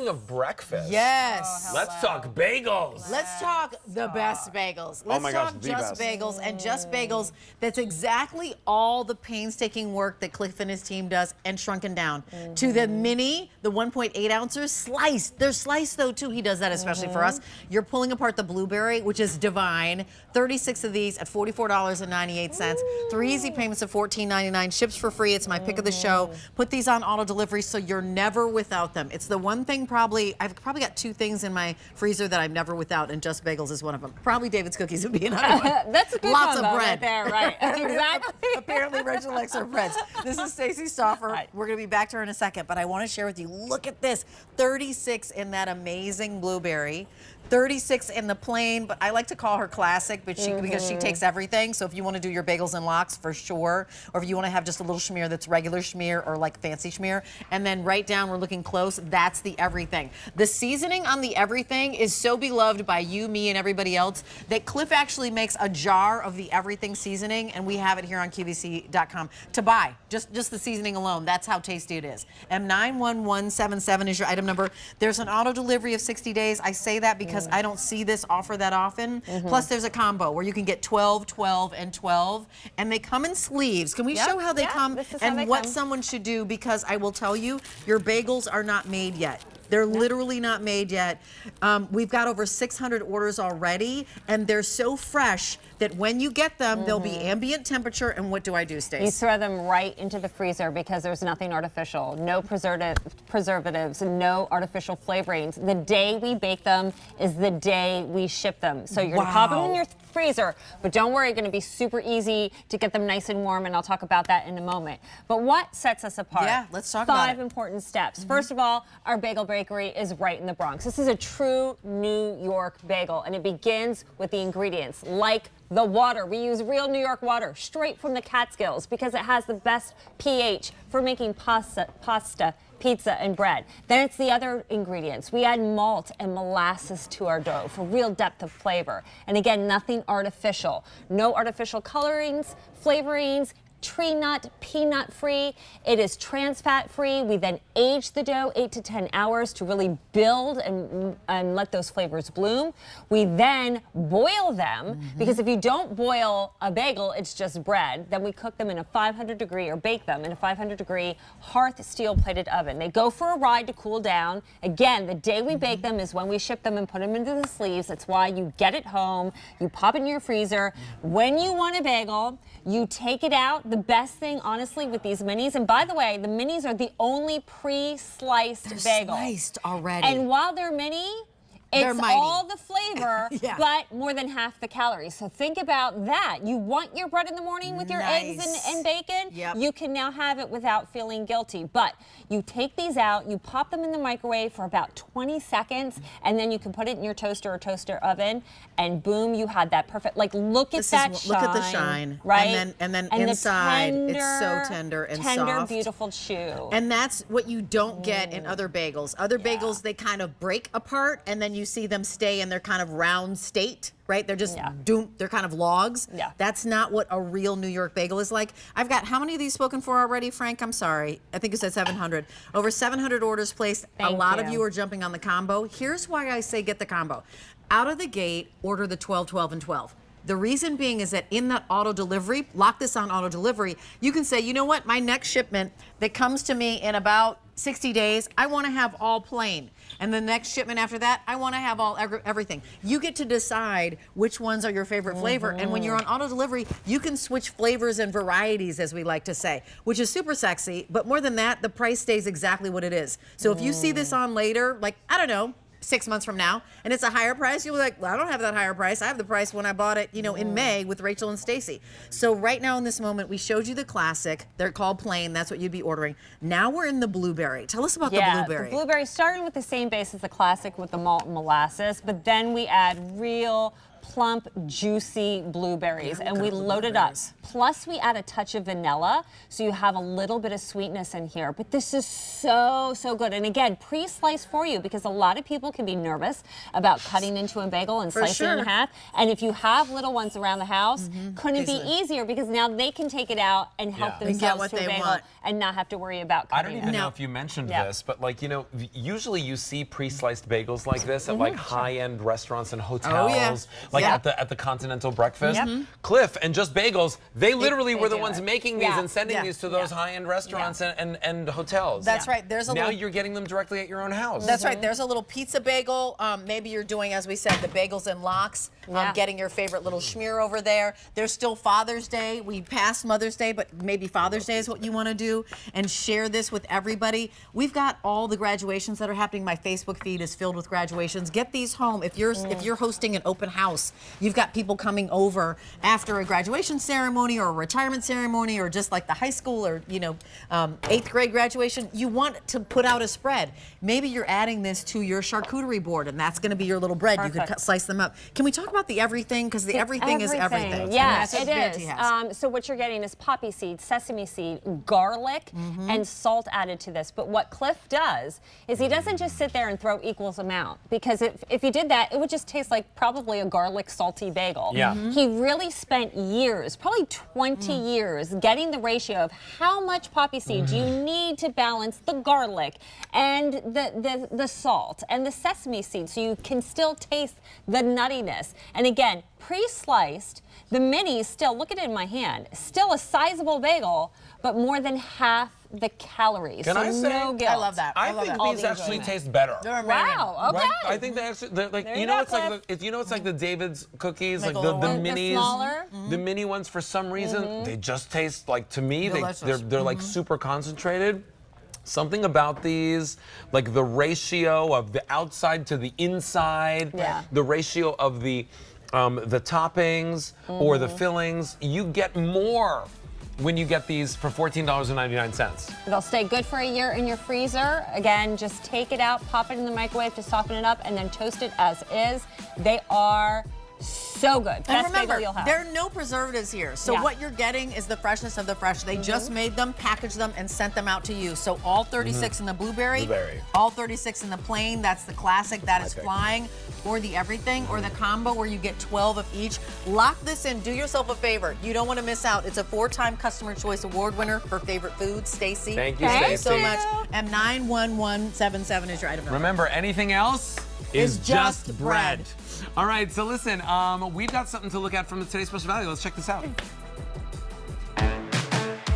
Speaking of breakfast. Yes. Let's talk bagels. Let's talk the best bagels. Let's my talk gosh, the Just best. Bagels and Just Bagels. That's exactly all the painstaking work that Cliff and his team does and shrunken down to the mini, the 1.8 ounces sliced. They're sliced though too. He does that especially for us. You're pulling apart the blueberry, which is divine. 36 of these at $44.98. 3 easy payments of $14.99. Ships for free. It's my pick of the show. Put these on auto delivery so you're never without them. It's the one thing I've probably got 2 things in my freezer that I'm never without, and Just Bagels is one of them. Probably David's cookies would be another one. That's a good Lots combo of bread right there, right? Exactly. Apparently Rachel likes her breads. This is Stacey Stauffer. Hi. We're going to be back to her in a second, but I want to share with you, look at this. 36 in that amazing blueberry. 36 in the plain, but I like to call her classic, but because she takes everything. So if you want to do your bagels and lox, for sure, or if you want to have just a little schmear that's regular schmear or like fancy schmear, and then right down, we're looking close, that's the everything. The seasoning on the everything is so beloved by you, me, and everybody else that Cliff actually makes a jar of the everything seasoning, and we have it here on QVC.com to buy. Just the seasoning alone. That's how tasty it is. M91177 is your item number. There's an auto delivery of 60 days. I say that because I don't see this offer that often. Plus, there's a combo where you can get 12, 12, and 12, and they come in sleeves. Can we show how they come and what someone should do? Because I will tell you, your bagels are not made yet. They're literally not made yet. We've got over 600 orders already, and they're so fresh that when you get them, they'll be ambient temperature. And what do I do, Stacey? You throw them right into the freezer because there's nothing artificial, no preservatives, no artificial flavorings. The day we bake them is the day we ship them. So you're gonna pop them in your freezer, but don't worry, it's gonna be super easy to get them nice and warm, and I'll talk about that in a moment. But what sets us apart? Yeah, let's talk about it. 5 important steps. First of all, our bagel bakery is right in the Bronx. This is a true New York bagel, and it begins with the ingredients, like the water. We use real New York water, straight from the Catskills, because it has the best pH for making pasta, pizza, and bread. Then it's the other ingredients. We add malt and molasses to our dough for real depth of flavor. And again, nothing artificial. No artificial colorings, flavorings, tree nut, peanut free. It is trans fat free. We then age the dough 8 to 10 hours to really build and let those flavors bloom. We then boil them because if you don't boil a bagel, it's just bread. Then we cook them in a 500 degree or bake them in a 500 degree hearth steel plated oven. They go for a ride to cool down. Again, the day we bake them is when we ship them and put them into the sleeves. That's why you get it home. You pop it in your freezer. When you want a bagel, you take it out. The best thing, honestly, with these minis, and by the way, the minis are the only pre-sliced bagel. Sliced already. And while they're mini, it's all the flavor, but more than half the calories. So think about that. You want your bread in the morning with your eggs and bacon? You can now have it without feeling guilty. But you take these out, you pop them in the microwave for about 20 seconds, and then you can put it in your toaster or toaster oven, and boom, you had that perfect, like, look at that shine. Look at the shine. Right? And then and inside, the it's so tender and soft. Beautiful chew. And that's what you don't get in other bagels. Other bagels, they kind of break apart, and then you see them stay in their kind of round state, right? They're just they're kind of logs. That's not what a real New York bagel is like. I've got, how many of these spoken for already, Frank? I'm sorry. I think you said 700. Over 700 orders placed. A lot of you are jumping on the combo. Here's why I say get the combo. Out of the gate, order the 12, 12, and 12. The reason being is that in that auto delivery, lock this on auto delivery, you can say, you know what, my next shipment that comes to me in about 60 days, I want to have all plain. And the next shipment after that, I want to have all everything. You get to decide which ones are your favorite flavor. And when you're on auto delivery, you can switch flavors and varieties, as we like to say, which is super sexy. But more than that, the price stays exactly what it is. So if you see this on later, like, I don't know, 6 months from now, and it's a higher price, you'll be like, well, I don't have that higher price. I have the price when I bought it, you know, in May with Rachel and Stacey. So right now in this moment, we showed you the classic. They're called plain. That's what you'd be ordering. Now we're in the blueberry. Tell us about the blueberry. The blueberry, starting with the same base as the classic with the malt and molasses, but then we add real plump, juicy blueberries, Yeah, and we look at the load it up. blueberries. Plus, we add a touch of vanilla, so you have a little bit of sweetness in here. But this is so, so good. And again, pre-sliced for you, because a lot of people can be nervous about cutting into a bagel and slicing it in half. And if you have little ones around the house, couldn't it be easier? Because now they can take it out and help themselves what to a they bagel want. and not have to worry about I cutting don't even it. know if you mentioned this, but like, you know, usually you see pre-sliced bagels like this at like high-end restaurants and hotels, like at the Continental Breakfast. Cliff and Just Bagels, they literally were the ones making these and sending these to those high-end restaurants and hotels. That's right. There's a now little, you're getting them directly at your own house. That's right. There's a little pizza bagel. Maybe you're doing, as we said, the bagels and lox. Getting your favorite little schmear over there. There's still Father's Day. We passed Mother's Day, but maybe Father's Day is what you want to do, and share this with everybody. We've got all the graduations that are happening. My Facebook feed is filled with graduations. Get these home. If you're hosting an open house, you've got people coming over after a graduation ceremony or a retirement ceremony or just like the high school or 8th grade graduation. You want to put out a spread. Maybe you're adding this to your charcuterie board, and that's going to be your little bread. Perfect. You could slice them up. Can we talk about the everything? Because the everything is everything. Yes, And it that's what is. Banty has. So what you're getting is poppy seed, sesame seed, garlic, and salt added to this. But what Cliff does is he doesn't just sit there and throw equals amount, because if he did that, it would just taste like probably a garlic salty bagel. Yeah. He really spent years, probably 20 years, getting the ratio of how much poppy seed you need to balance the garlic and the salt and the sesame seed, so you can still taste the nuttiness. And again, pre-sliced, the minis still, look at it in my hand, still a sizable bagel, but more than half the calories. Can so I say, no guilt. I love that. I love think that. these actually taste better. Wow, okay. Right? I think they actually, they're like, There you know, go, it's like Cliff. it's like the David's cookies, Like like a the little one? The minis, smaller? the mini ones. For some reason, they just taste like, to me, Delicious. they're like super concentrated. Something about these, like the ratio of the outside to the inside, the ratio of the toppings or the fillings, you get more when you get these for $14.99. They'll stay good for a year in your freezer. Again, just take it out, pop it in the microwave to soften it up, and then toast it as is. They are so good. And Best remember, bagel you'll have. there are no preservatives here. So what you're getting is the freshness of the fresh. They just made them, packaged them, and sent them out to you. So all 36 in the blueberry, all 36 in the plain, that's the classic, that is flying, or the everything, or the combo where you get 12 of each. Lock this in. Do yourself a favor. You don't want to miss out. It's a 4-time Customer Choice Award winner for favorite foods, Stacy. Thank you, Thank you Stacy. so much. And 91177 is your item number. Remember, anything else is just bread. All right, so listen, we've got something to look at from today's special value. Let's check this out.